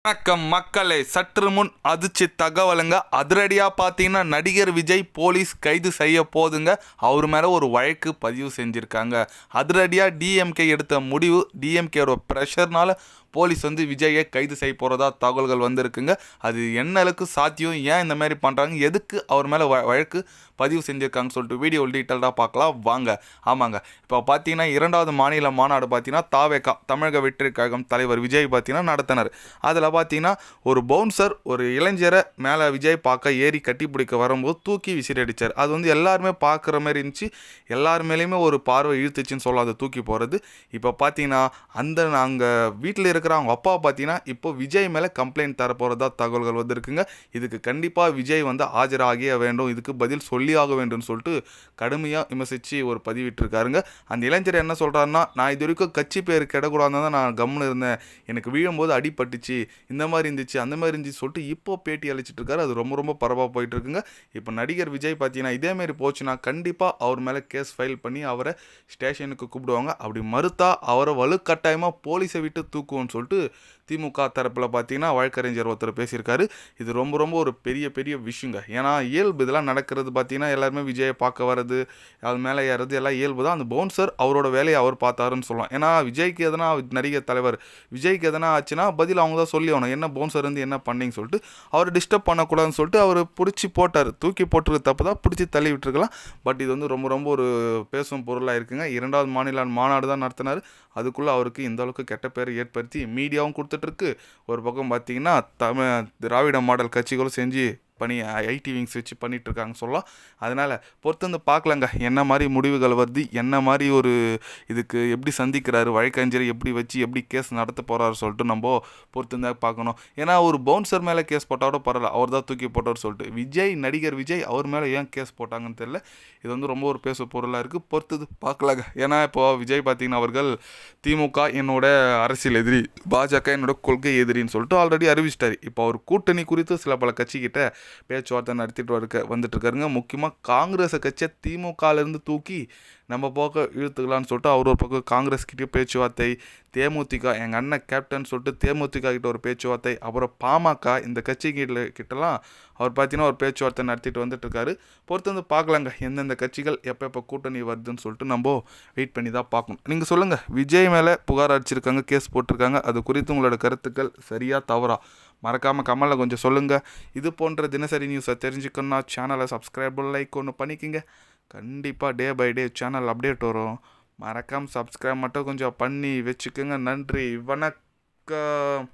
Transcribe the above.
வணக்கம் மக்களே, சற்று முன் அதிர்ச்சி தகவலுங்க. அதிரடியாக பார்த்தீங்கன்னா நடிகர் விஜய் போலீஸ் கைது செய்ய போதுங்க. அவர் மேலே ஒரு வழக்கு பதிவு செஞ்சுருக்காங்க. அதிரடியாக டிஎம்கே எடுத்த முடிவு, டிஎம்கேயோட ப்ரெஷர்னால போலீஸ் விஜயை கைது செய்ய போகிறதா தகவல்கள் வந்திருக்குங்க. அது என்ன அளவுக்கு சாத்தியம், ஏன் இந்த மாதிரி பண்ணுறாங்க, எதுக்கு அவர் மேலே வழக்கு பதிவு செஞ்சுருக்காங்கன்னு சொல்லிட்டு வீடியோ டீட்டெயில்டாக பார்க்கலாம் வாங்க. ஆமாங்க, இப்போ பார்த்தீங்கன்னா 2வது மாநில மாநாடு பார்த்தீங்கன்னா தாவேகா தமிழக வெற்றி கழகம் தலைவர் விஜய் பார்த்தீங்கன்னா நடத்தினார். அதில் பார்த்தீங்கன்னா ஒரு பவுன்சர் ஒரு இளைஞரை மேலே விஜய் பார்க்க ஏறி கட்டி பிடிக்க வரும்போது தூக்கி விசிறி அடித்தார். அது எல்லாருமே பார்க்குற மாதிரி இருந்துச்சு. எல்லார் மேலேயுமே ஒரு பார்வை இழுத்துச்சின்னு சொல்லலாம் அதை தூக்கி போகிறது. இப்போ பார்த்தீங்கன்னா நாங்கள் வீட்டில் இருக்கிற அவங்க அப்பா பார்த்தீங்கன்னா இப்போ விஜய் மேலே கம்ப்ளைண்ட் தர போகிறதா தகவல்கள் வந்திருக்குங்க. இதுக்கு கண்டிப்பாக விஜய் ஆஜராகிய வேண்டும், இதுக்கு பதில் சொல்லி ஆக வேண்டும் சொல்லிட்டு கடுமையாக விமர்சித்து ஒரு பதிவிட்டிருக்காருங்க. அந்த இளைஞர் என்ன சொல்கிறாருன்னா, நான் இது வரைக்கும் கட்சி பேர் கிடக்கூடாதுன்னு தான் நான் கம்முன்னு இருந்தேன், எனக்கு விழும்போது அடிபட்டுச்சு, இந்த மாதிரி இருந்துச்சு அந்த மாதிரி இருந்துச்சு சொல்லிட்டு இப்போ பேட்டி அளிச்சிட்டு இருக்காரு. அது ரொம்ப ரொம்ப பரவாக போயிட்டு இருக்குங்க. இப்போ நடிகர் விஜய் பார்த்தீங்கன்னா இதேமாரி போச்சுன்னா கண்டிப்பாக அவர் மேலே கேஸ் ஃபைல் பண்ணி அவரை ஸ்டேஷனுக்கு கூப்பிடுவாங்க. அப்படி மறுத்தா அவரை வலுக்கட்டாயமாக போலீஸை விட்டு தூக்குவோன்னு சொல்லிட்டு திமுக தரப்பில் பார்த்தீங்கன்னா வழக்கறிஞர் ஒருத்தர் பேசியிருக்காரு. இது ரொம்ப ரொம்ப ஒரு பெரிய பெரிய விஷயங்க. ஏன்னா இயல்பு இதெல்லாம் நடக்கிறது பார்த்தீங்கன்னா எல்லாருமே விஜயை பார்க்க வர்றது, அது மேலே ஏறது எல்லாம் இயல்பு தான். அந்த பவுன்சர் அவரோட வேலையை அவர் பார்த்தாருன்னு சொல்லலாம். ஏன்னா விஜய்க்கு எதனா நடிகர் தலைவர் விஜய்க்கு எதனா ஆச்சுன்னா பதில் அவங்க தான் சொல்லி ஆகணும், என்ன பவுன்சர் என்ன பண்ணின்னு சொல்லிட்டு அவர் டிஸ்டர்ப் பண்ணக்கூடாதுன்னு சொல்லிட்டு அவர் பிடிச்சி போட்டார். தூக்கி போட்டுருக்கு தப்பு தான், பிடிச்சி தள்ளி விட்டுருக்கலாம். பட் இது ரொம்ப ரொம்ப ஒரு பேசும் பொருளாக இருக்குங்க. 2வது மாநில மாநாடு தான் நடத்தினார். அதுக்குள்ளே அவருக்கு இந்த அளவுக்கு கெட்ட பேர் ஏற்படுத்தி மீடியாவும் கொடுத்துட்ருக்கு. ஒரு பக்கம் பார்த்தீங்கன்னா திராவிட மாடல் கட்சிகளும் செஞ்சு பணி ஐடி விங்ஸ் வச்சு பண்ணிகிட்ருக்காங்க சொல்லலாம். அதனால் பொறுத்து பார்க்கலாங்க என்ன மாதிரி முடிவுகள் வருது, என்ன மாதிரி ஒரு இதுக்கு எப்படி சந்திக்கிறாரு, வழக்கறிஞரை எப்படி வச்சு எப்படி கேஸ் நடத்த போகிறாரு சொல்லிட்டு நம்ம பொறுத்து பார்க்கணும். ஏன்னா ஒரு பவுன்சர் மேலே கேஸ் போட்டாலும் பரவாயில்ல, அவர் தான் தூக்கி போட்டார் சொல்லிட்டு நடிகர் விஜய் அவர் மேலே ஏன் கேஸ் போட்டாங்கன்னு தெரியல. இது ரொம்ப ஒரு பேச பொருளாக இருக்குது. பொறுத்தது பார்க்கலாங்க. ஏன்னா இப்போது விஜய் பார்த்தீங்கன்னா அவர்கள் திமுக என்னோட அரசியல் எதிரி, பாஜக என்னோட கொள்கை எதிரின்னு சொல்லிட்டு ஆல்ரெடி அறிவிச்சிட்டாரு. இப்போ அவர் கூட்டணி குறித்து சில பல கட்சிக்கிட்ட பேச்சுவார்த்தை நடத்திட்டு வந்துட்டுருக்காருங்க. முக்கியமாக காங்கிரஸ் கட்சியை திமுகலேருந்து தூக்கி நம்ம போக்க இழுத்துக்கலான்னு சொல்லிட்டு அவர் ஒரு பக்கம் காங்கிரஸ் கிட்டே பேச்சுவார்த்தை, தேமுதிக எங்கள் அண்ணன் கேப்டன் சொல்லிட்டு தேமுதிக கிட்ட ஒரு பேச்சுவார்த்தை, அப்புறம் பாமக இந்த கட்சி கிட்டலாம் அவர் பார்த்தீங்கன்னா ஒரு பேச்சுவார்த்தை நடத்திட்டு வந்துட்டுருக்காரு. பொறுத்து பார்க்கலாங்க எந்தெந்த கட்சிகள் எப்போ கூட்டணி வருதுன்னு சொல்லிட்டு நம்ம வெயிட் பண்ணி தான் பார்க்கணும். நீங்கள் சொல்லுங்கள், விஜய் மேலே புகார் அடிச்சிருக்காங்க, கேஸ் போட்டிருக்காங்க, அது குறித்து உங்களோட கருத்துக்கள் சரியா தவறா மறக்காமல் கமெண்டில் கொஞ்சம் சொல்லுங்கள். இது போன்ற தினசரி நியூஸை தெரிஞ்சுக்கணுன்னா சேனலை சப்ஸ்கிரைப் லைக் ஒன்று பண்ணிக்கோங்க. கண்டிப்பாக day by day channel update வரும். மறக்காமல் சப்ஸ்கிரைப் மட்டும் கொஞ்சம் பண்ணி வச்சுக்கோங்க. நன்றி, வணக்கம்.